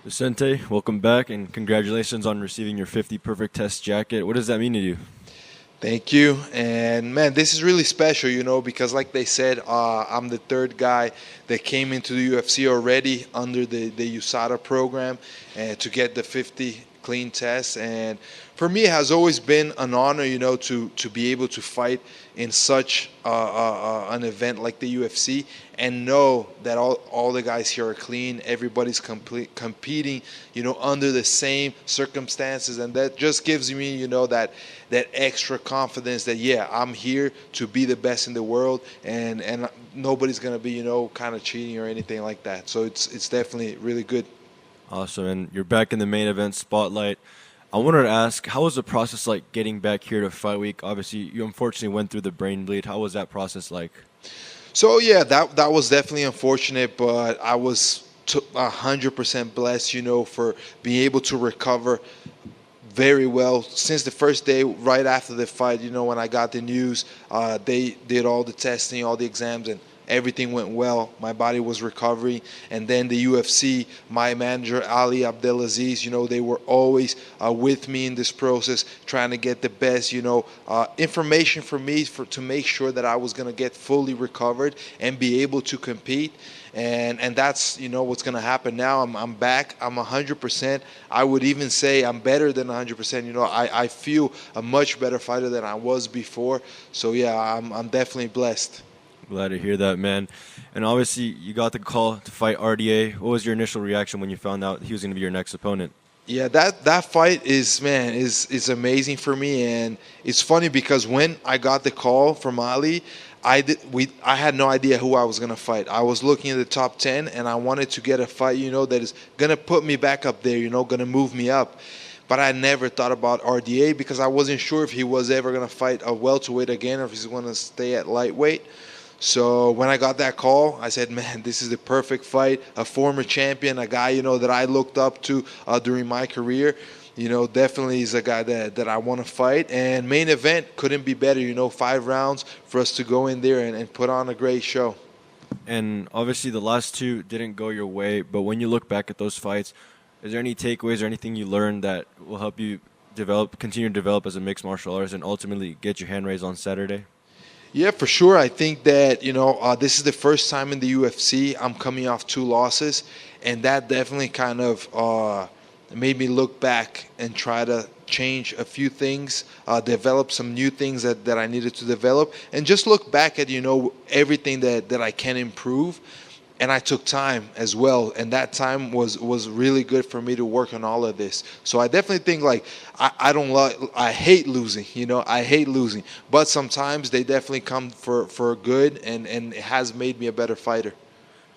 Vicente, welcome back and congratulations on receiving your 50 Perfect Test jacket. What does that mean to you? Thank you. And man, this is really special, because like they said, I'm the third guy that came into the UFC already under the USADA program to get the 50 clean tests. And for me, it has always been an honor, to be able to fight in such an event like the UFC and know that all the guys here are clean. Everybody's competing, under the same circumstances. And that just gives me, that extra confidence that, yeah, I'm here to be the best in the world and nobody's going to be, kind of cheating or anything like that. So it's definitely really good. Awesome, and you're back in the main event spotlight. I wanted to ask, how was the process like getting back here to fight week? Obviously, you unfortunately went through the brain bleed. How was that process like? So yeah, that was definitely unfortunate, but I was 100% blessed, for being able to recover very well since the first day right after the fight. When I got the news, they did all the testing, all the exams, and everything went well. My body was recovering, and then the UFC, my manager Ali Abdelaziz, they were always with me in this process, trying to get the best, information for me to make sure that I was going to get fully recovered and be able to compete. And that's what's going to happen now. I'm back. I'm 100%. I would even say I'm better than 100%. I feel a much better fighter than I was before. So yeah, I'm definitely blessed. Glad to hear that, man. And obviously, you got the call to fight RDA. What was your initial reaction when you found out he was going to be your next opponent? Yeah, that fight is amazing for me, and it's funny because when I got the call from Ali, I had no idea who I was gonna fight. I was looking at the top 10, and I wanted to get a fight, that is gonna put me back up there, gonna move me up. But I never thought about RDA because I wasn't sure if he was ever gonna fight a welterweight again or if he's gonna stay at lightweight. So when I got that call, I said, man, this is the perfect fight. A former champion, a guy, that I looked up to during my career. Definitely is a guy that I want to fight. And main event couldn't be better, 5 rounds for us to go in there and put on a great show. And obviously, the last two didn't go your way, but when you look back at those fights, is there any takeaways or anything you learned that will help you continue to develop as a mixed martial artist and ultimately get your hand raised on Saturday? Yeah, for sure. I think that, this is the first time in the UFC I'm coming off 2 losses, and that definitely kind of made me look back and try to change a few things, develop some new things that I needed to develop, and just look back at, everything that I can improve. And I took time as well, and that time was really good for me to work on all of this. So I definitely think like I don't like I hate losing, I hate losing, but sometimes they definitely come for good, and it has made me a better fighter.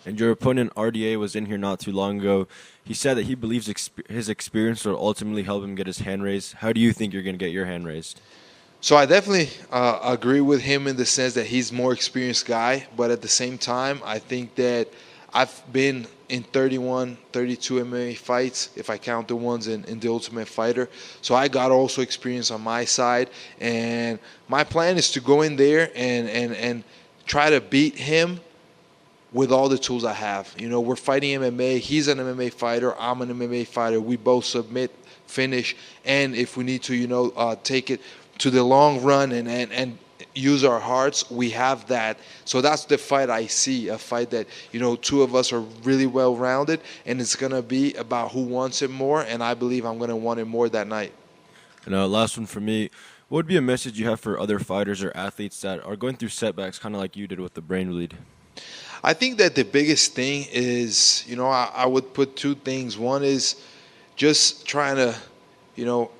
And your opponent RDA was in here not too long ago. He said that he believes his experience will ultimately help him get his hand raised. How do you think you're going to get your hand raised? So I definitely agree with him in the sense that he's more experienced guy, but at the same time, I think that I've been in 31, 32 MMA fights, if I count the ones in the Ultimate Fighter. So I got also experience on my side, and my plan is to go in there and try to beat him with all the tools I have. We're fighting MMA. He's an MMA fighter. I'm an MMA fighter. We both submit, finish, and if we need to, take it to the long run and use our hearts, we have that. So that's the fight I see, a fight that, two of us are really well-rounded, and it's going to be about who wants it more, and I believe I'm going to want it more that night. And last one for me. What would be a message you have for other fighters or athletes that are going through setbacks, kind of like you did with the brain bleed? I think that the biggest thing is, I would put two things. One is just trying to,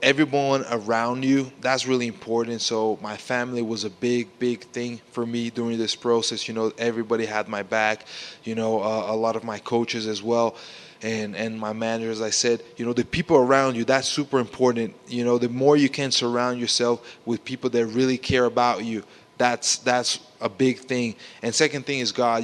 everyone around you, that's really important. So my family was a big thing for me during this process. Everybody had my back, a lot of my coaches as well. And my manager, as I said, the people around you, that's super important. The more you can surround yourself with people that really care about you, that's a big thing. And second thing is God.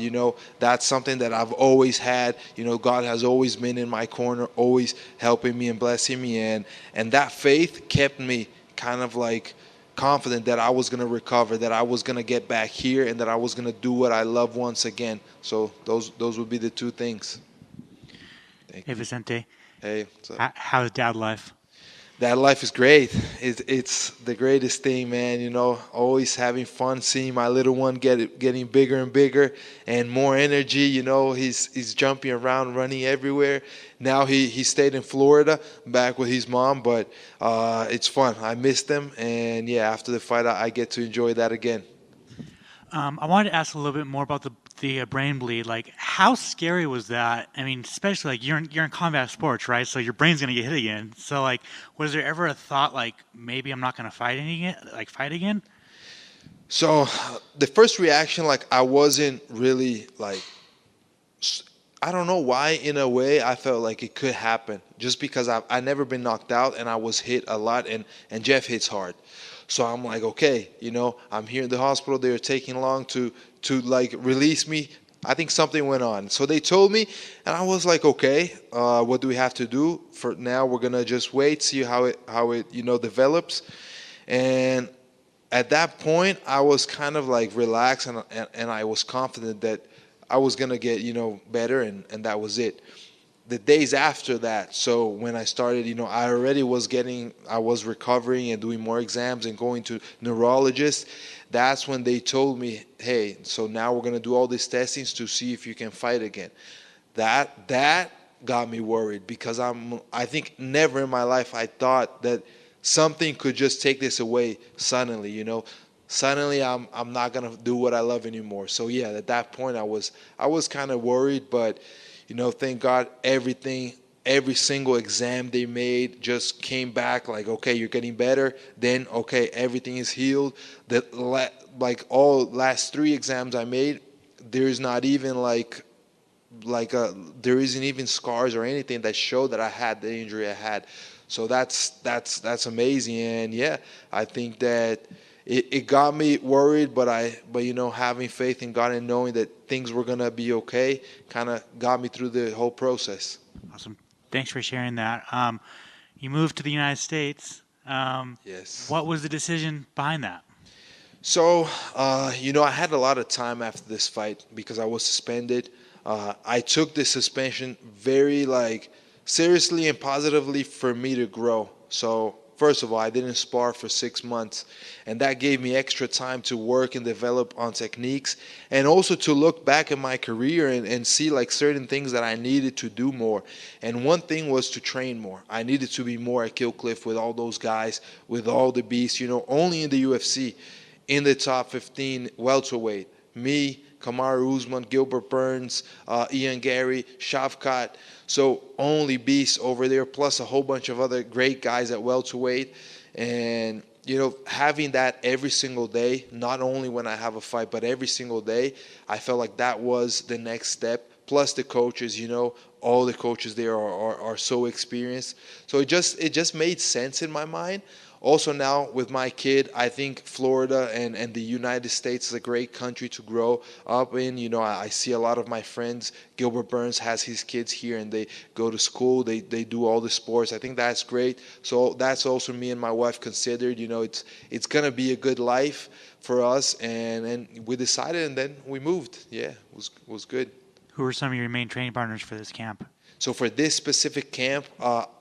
That's something that I've always had. God has always been in my corner, always helping me and blessing me, and that faith kept me kind of like confident that I was going to recover, that I was going to get back here, and that I was going to do what I love once again. So those would be the two things. Hey, Vicente. Hey, what's up? How's dad life? That life is great. It's the greatest thing, man. You know, always having fun, seeing my little one getting bigger and bigger, and more energy. You know, he's jumping around, running everywhere. Now he stayed in Florida, back with his mom, but it's fun. I missed them, and yeah, after the fight, I get to enjoy that again. I wanted to ask a little bit more about the brain bleed. Like, how scary was that? I mean, especially like you're in combat sports, right? So your brain's gonna get hit again. So like, was there ever a thought like maybe I'm not gonna fight again? So the first reaction, like I wasn't really like I don't know why. In a way, I felt like it could happen just because I never been knocked out and I was hit a lot, and Jeff hits hard. So I'm like, okay, you know, I'm here in the hospital. They were taking long to like release me. I think something went on. So they told me, and I was like, okay, what do we have to do? For now, we're gonna just wait, see how it develops. And at that point, I was kind of like relaxed, and I was confident that I was gonna get better, and that was it. The days after that, so when I started, I was recovering and doing more exams and going to neurologists. That's when they told me, hey, so now we're gonna do all these testings to see if you can fight again. That got me worried because I think never in my life I thought that something could just take this away suddenly. Suddenly I'm not gonna do what I love anymore. So yeah, at that point I was kind of worried, but thank God every single exam they made just came back like, okay, you're getting better. Then okay, everything is healed. Like all last three exams I made, there's not even there isn't even scars or anything that show that I had the injury I had. So that's amazing. And yeah, I think that it got me worried, but having faith in God and knowing that things were gonna be okay kind of got me through the whole process. Awesome. Thanks for sharing that. You moved to the United States. Yes. What was the decision behind that? So, I had a lot of time after this fight because I was suspended. I took this suspension very seriously and positively for me to grow. So, first of all, I didn't spar for 6 months, and that gave me extra time to work and develop on techniques, and also to look back at my career and see certain things that I needed to do more. And one thing was to train more. I needed to be more at Kill Cliff with all those guys, with all the beasts. Only in the UFC, in the top 15 welterweight, me, Kamaru Usman, Gilbert Burns, Ian Gary, Shavkat. So only beasts over there, plus a whole bunch of other great guys at welterweight. And, having that every single day, not only when I have a fight, but every single day, I felt like that was the next step. Plus the coaches, all the coaches there are so experienced. So it just made sense in my mind. Also now with my kid, I think Florida and the United States is a great country to grow up in. I see a lot of my friends. Gilbert Burns has his kids here and they go to school. They do all the sports. I think that's great. So that's also me and my wife considered. It's going to be a good life for us. And we decided and then we moved. Yeah, it was good. Who were some of your main training partners for this camp? So for this specific camp,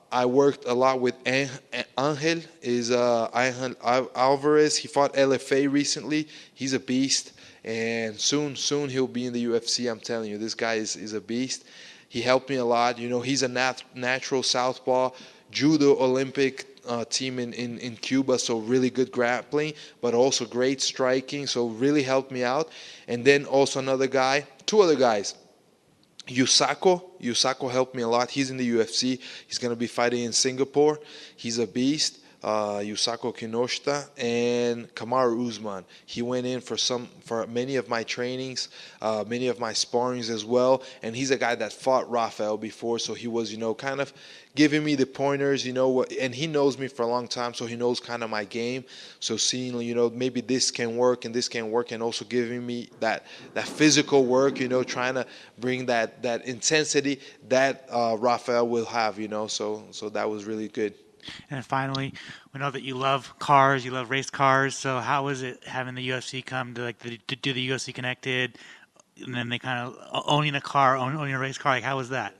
I worked a lot with Angel. Angel Alvarez. He fought LFA recently. He's a beast, and soon he'll be in the UFC. I'm telling you, this guy is a beast. He helped me a lot. He's a natural southpaw, judo Olympic team in Cuba, so really good grappling, but also great striking. So really helped me out. And then also two other guys. Yusako helped me a lot. He's in the UFC. He's going to be fighting in Singapore. He's a beast. Yusako Kinoshita and Kamaru Usman. He went in for many of my trainings, many of my sparrings as well. And he's a guy that fought Rafael before, so he was, kind of giving me the pointers, and he knows me for a long time, so he knows kind of my game. So seeing, maybe this can work and this can work, and also giving me that physical work, trying to bring that intensity that Rafael will have, So that was really good. And finally, we know that you love cars, you love race cars. So how was it having the UFC come to to do the UFC Connected, and then they kind of owning a car, owning a race car? How was that?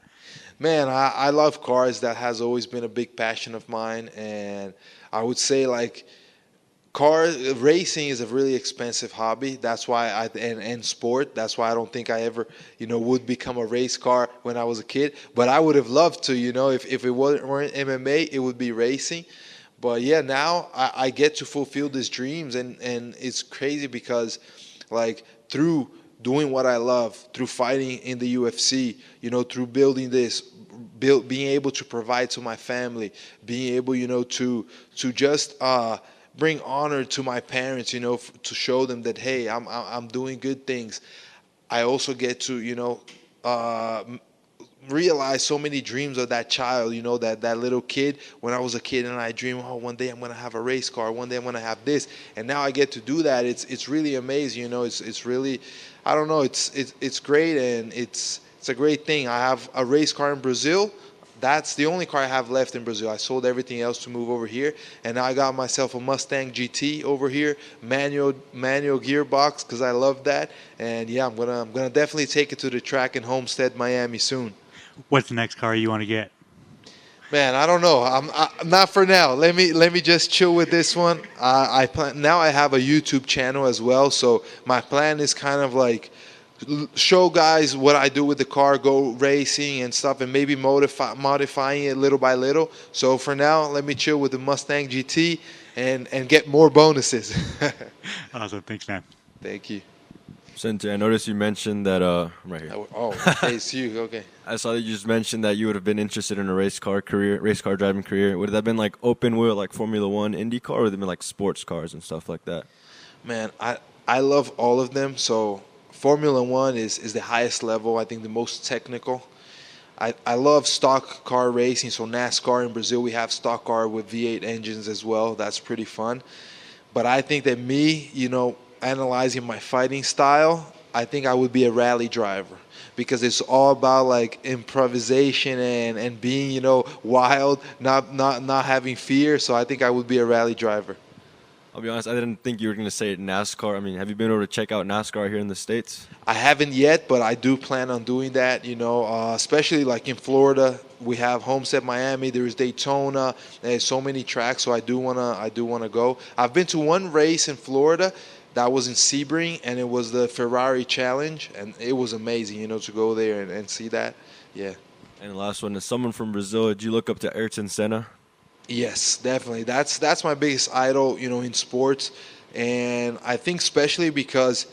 Man, I love cars. That has always been a big passion of mine, and I would say like car racing is a really expensive hobby. That's why and sport. That's why I don't think I ever would become a race car when I was a kid. But I would have loved to. If it weren't MMA, it would be racing. But yeah, now I get to fulfill these dreams, and it's crazy because like through doing what I love, through fighting in the UFC, through building this, being able to provide to my family, being able, to just bring honor to my parents, to show them that hey, I'm doing good things. I also get to, uh, realize so many dreams of that child, that little kid. When I was a kid and I dream, oh, one day I'm going to have a race car, one day I'm going to have this, and now I get to do that. It's really amazing, it's really, I don't know, it's great, and it's a great thing. I have a race car in Brazil. That's the only car I have left in Brazil. I sold everything else to move over here, and now I got myself a Mustang GT over here, manual gearbox, because I love that. And yeah, I'm gonna definitely take it to the track in Homestead, Miami soon. What's the next car you want to get? Man, I don't know. I'm not for now. Let me just chill with this one. I plan now. I have a YouTube channel as well, so my plan is kind of like show guys what I do with the car, go racing and stuff, and maybe modifying it little by little. So for now, let me chill with the Mustang GT and get more bonuses. Awesome. Thanks, man. Thank you. Vicente, I noticed you mentioned that I'm right here. Oh, okay, it's you. Okay. I saw that you just mentioned that you would have been interested in a race car driving career. Would that have been like open wheel, like Formula One, IndyCar, or would it have been like sports cars and stuff like that? Man, I love all of them. So Formula One is the highest level. I think the most technical. I love stock car racing. So NASCAR in Brazil, we have stock car with V8 engines as well. That's pretty fun. But I think that me, analyzing my fighting style, I think I would be a rally driver, because it's all about like improvisation and being, wild, not having fear. So I think I would be a rally driver. I'll be honest, I didn't think you were going to say NASCAR. I mean, have you been able to check out NASCAR here in the States? I haven't yet, but I do plan on doing that, especially like in Florida. We have Homestead, Miami. There's Daytona. There's so many tracks, so I do wanna go. I've been to one race in Florida. That was in Sebring, and it was the Ferrari Challenge, and it was amazing, to go there and see that. Yeah. And the last one is someone from Brazil. Did you look up to Ayrton Senna? Yes, definitely. That's my biggest idol, in sports, and I think especially because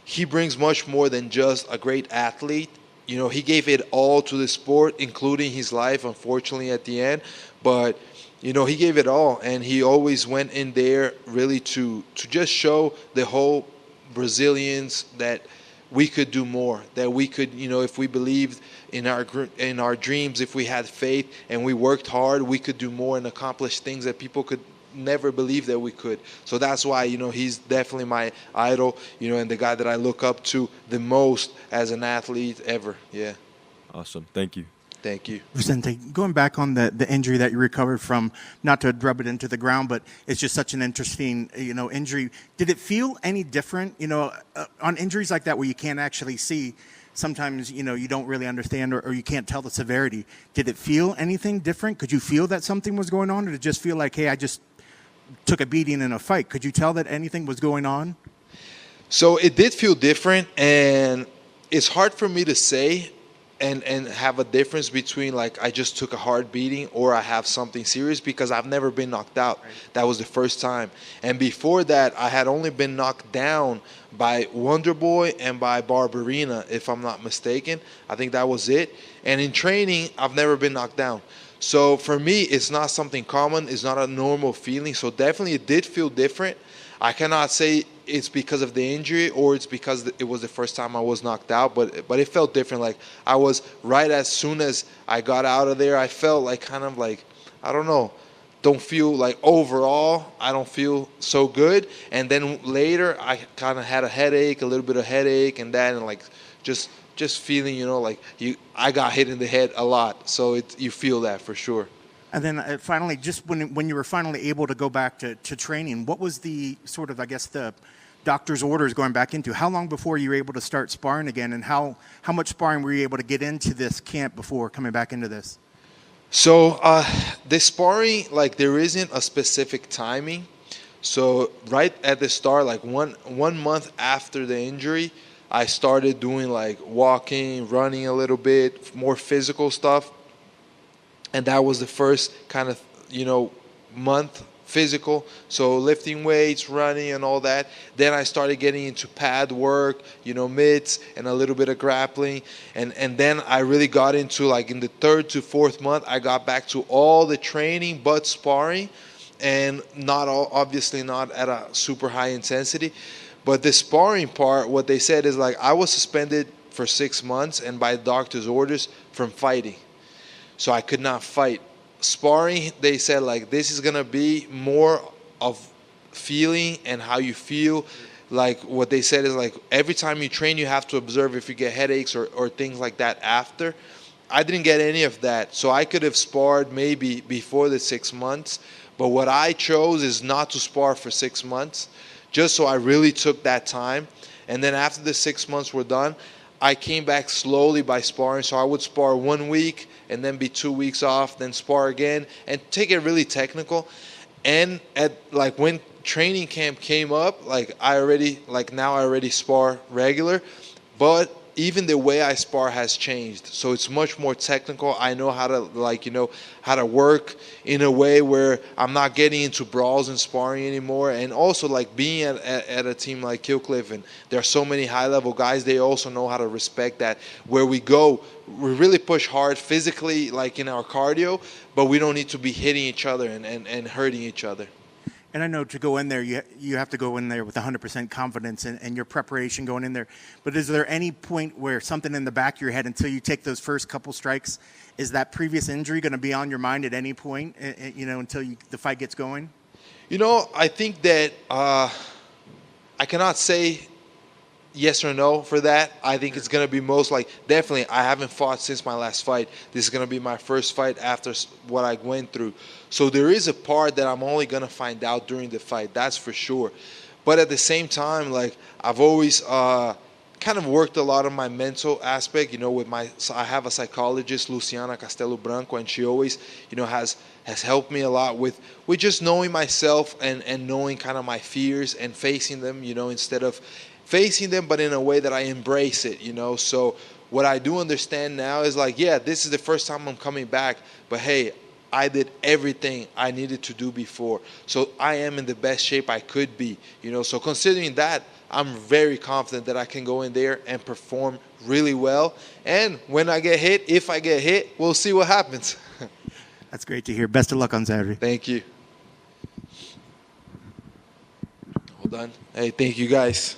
he brings much more than just a great athlete. He gave it all to the sport, including his life, unfortunately, at the end. But he gave it all, and he always went in there really to just show the whole Brazilians that we could do more, that we could, if we believed in our dreams, if we had faith and we worked hard, we could do more and accomplish things that people could never believe that we could. So that's why, he's definitely my idol, and the guy that I look up to the most as an athlete ever. Yeah. Awesome. Thank you. Thank you. Vicente, going back on the injury that you recovered from, not to rub it into the ground, but it's just such an interesting, injury. Did it feel any different, on injuries like that where you can't actually see? Sometimes, you don't really understand or you can't tell the severity. Did it feel anything different? Could you feel that something was going on, or did it just feel like, hey, I just took a beating in a fight? Could you tell that anything was going on? So it did feel different, and it's hard for me to say and have a difference between like I just took a hard beating or I have something serious, because I've never been knocked out. Right. That was the first time. And before that, I had only been knocked down by Wonder Boy and by Barbarina, if I'm not mistaken. I think that was it. And in training, I've never been knocked down. So for me, it's not something common. It's not a normal feeling. So definitely it did feel different. I cannot say it's because of the injury or it's because it was the first time I was knocked out, but it felt different. Like I was right as soon as I got out of there, I felt like kind of like, I don't know, don't feel like overall, I don't feel so good. And then later I kind of had a little bit of headache and that, and like just feeling, like I got hit in the head a lot. So you feel that for sure. And then finally, just when you were finally able to go back to training, what was the sort of, I guess, the doctor's orders going back into, how long before you were able to start sparring again, and how much sparring were you able to get into this camp before coming back into this? So the sparring, like there isn't a specific timing. So right at the start, like one month after the injury, I started doing like walking, running a little bit, more physical stuff. And that was the first kind of, month physical. So lifting weights, running and all that. Then I started getting into pad work, mitts and a little bit of grappling. And then I really got into, like, in the 3rd to 4th month, I got back to all the training but sparring, and obviously not at a super high intensity. But the sparring part, what they said is, like, I was suspended for 6 months and by doctor's orders from fighting. So I could not fight. Sparring, they said, like, this is going to be more of feeling and how you feel. Like, what they said is, like, every time you train, you have to observe if you get headaches or things like that after. I didn't get any of that. So I could have sparred maybe before the 6 months. But what I chose is not to spar for 6 months, just so I really took that time. And then after the 6 months were done, I came back slowly by sparring. So I would spar 1 week and then be 2 weeks off, then spar again and take it really technical. And when training camp came up, now I already spar regular, but even the way I spar has changed. So it's much more technical. I know how to how to work in a way where I'm not getting into brawls and sparring anymore. And also, like, being at a team like Killcliff, and there are so many high level guys, they also know how to respect that. Where we go, we really push hard physically, like in our cardio, but we don't need to be hitting each other and hurting each other. And I know to go in there, you have to go in there with 100% confidence and your preparation going in there. But is there any point where something in the back of your head, until you take those first couple strikes, is that previous injury going to be on your mind at any point, until the fight gets going? I think that I cannot say yes or no for that. I think it's going to be definitely, I haven't fought since my last fight. This is going to be my first fight after what I went through. So there is a part that I'm only going to find out during the fight, that's for sure. But at the same time, like, I've always kind of worked a lot on my mental aspect, I have a psychologist, Luciana Castelo Branco, and she always, has helped me a lot with just knowing myself and knowing kind of my fears and facing them, instead of facing them, but in a way that I embrace it, So what I do understand now is, like, yeah, this is the first time I'm coming back, but hey, I did everything I needed to do before. So I am in the best shape I could be, So considering that, I'm very confident that I can go in there and perform really well. And when I get hit, if I get hit, we'll see what happens. That's great to hear. Best of luck on Saturday. Thank you. Hold on. Hey, thank you guys.